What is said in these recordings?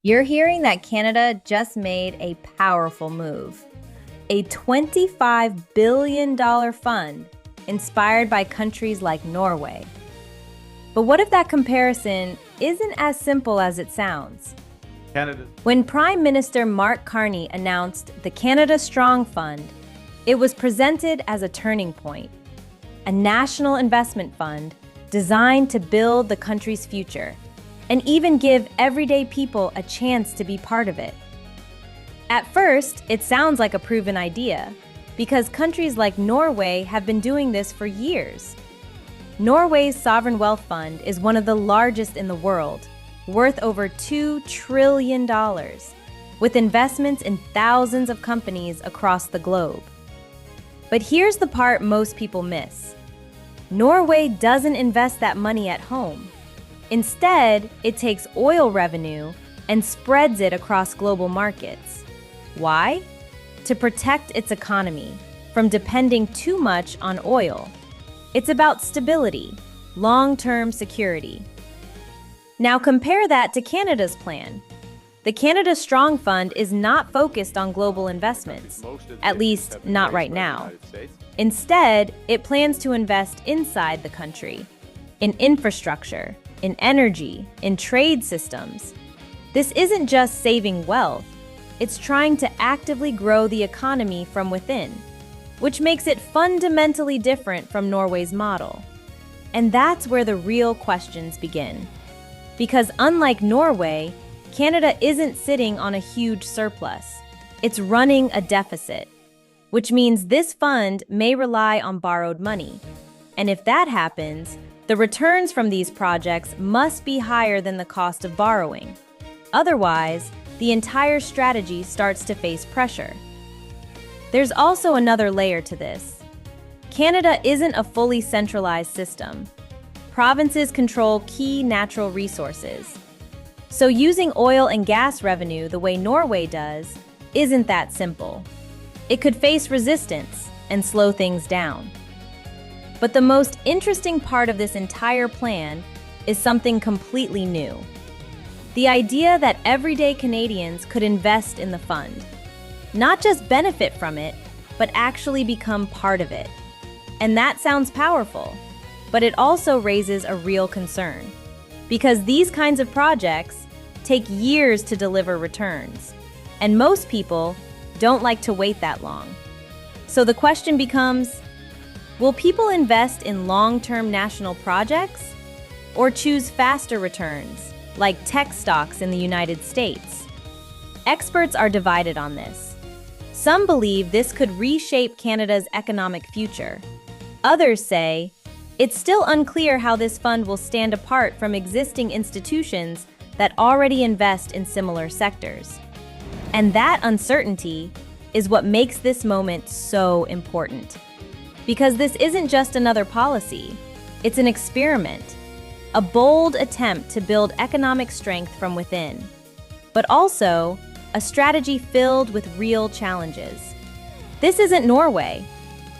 You're hearing that Canada just made a powerful move. A $25 billion fund inspired by countries like Norway. But what if that comparison isn't as simple as it sounds? Canada. When Prime Minister Mark Carney announced the Canada Strong Fund, it was presented as a turning point, a national investment fund designed to build the country's future and even give everyday people a chance to be part of it. At first, it sounds like a proven idea, because countries like Norway have been doing this for years. Norway's sovereign wealth fund is one of the largest in the world, worth over $2 trillion, with investments in thousands of companies across the globe. But here's the part most people miss. Norway doesn't invest that money at home. Instead, it takes oil revenue and spreads it across global markets. Why? To protect its economy from depending too much on oil. It's about stability, long-term security. Now compare that to Canada's plan. The Canada Strong Fund is not focused on global investments, at least not right now. Instead, it plans to invest inside the country, in infrastructure, in energy, in trade systems. This isn't just saving wealth, it's trying to actively grow the economy from within, which makes it fundamentally different from Norway's model. And that's where the real questions begin. Because unlike Norway, Canada isn't sitting on a huge surplus. It's running a deficit, which means this fund may rely on borrowed money. And if that happens, the returns from these projects must be higher than the cost of borrowing. Otherwise, the entire strategy starts to face pressure. There's also another layer to this. Canada isn't a fully centralized system. Provinces control key natural resources. So using oil and gas revenue the way Norway does isn't that simple. It could face resistance and slow things down. But the most interesting part of this entire plan is something completely new. The idea that everyday Canadians could invest in the fund. Not just benefit from it, but actually become part of it. And that sounds powerful, but it also raises a real concern. Because these kinds of projects take years to deliver returns, and most people don't like to wait that long. So the question becomes, will people invest in long-term national projects or choose faster returns, like tech stocks in the United States? Experts are divided on this. Some believe this could reshape Canada's economic future. Others say it's still unclear how this fund will stand apart from existing institutions that already invest in similar sectors. And that uncertainty is what makes this moment so important. Because this isn't just another policy, it's an experiment, a bold attempt to build economic strength from within, but also a strategy filled with real challenges. This isn't Norway,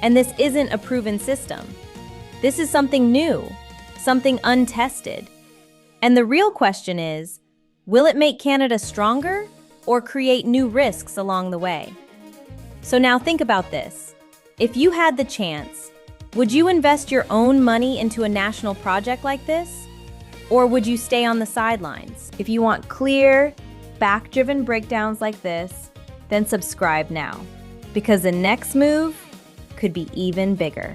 and this isn't a proven system. This is something new, something untested. And the real question is, will it make Canada stronger or create new risks along the way? So now think about this. If you had the chance, would you invest your own money into a national project like this? Or would you stay on the sidelines? If you want clear, fact-driven breakdowns like this, then subscribe now, because the next move could be even bigger.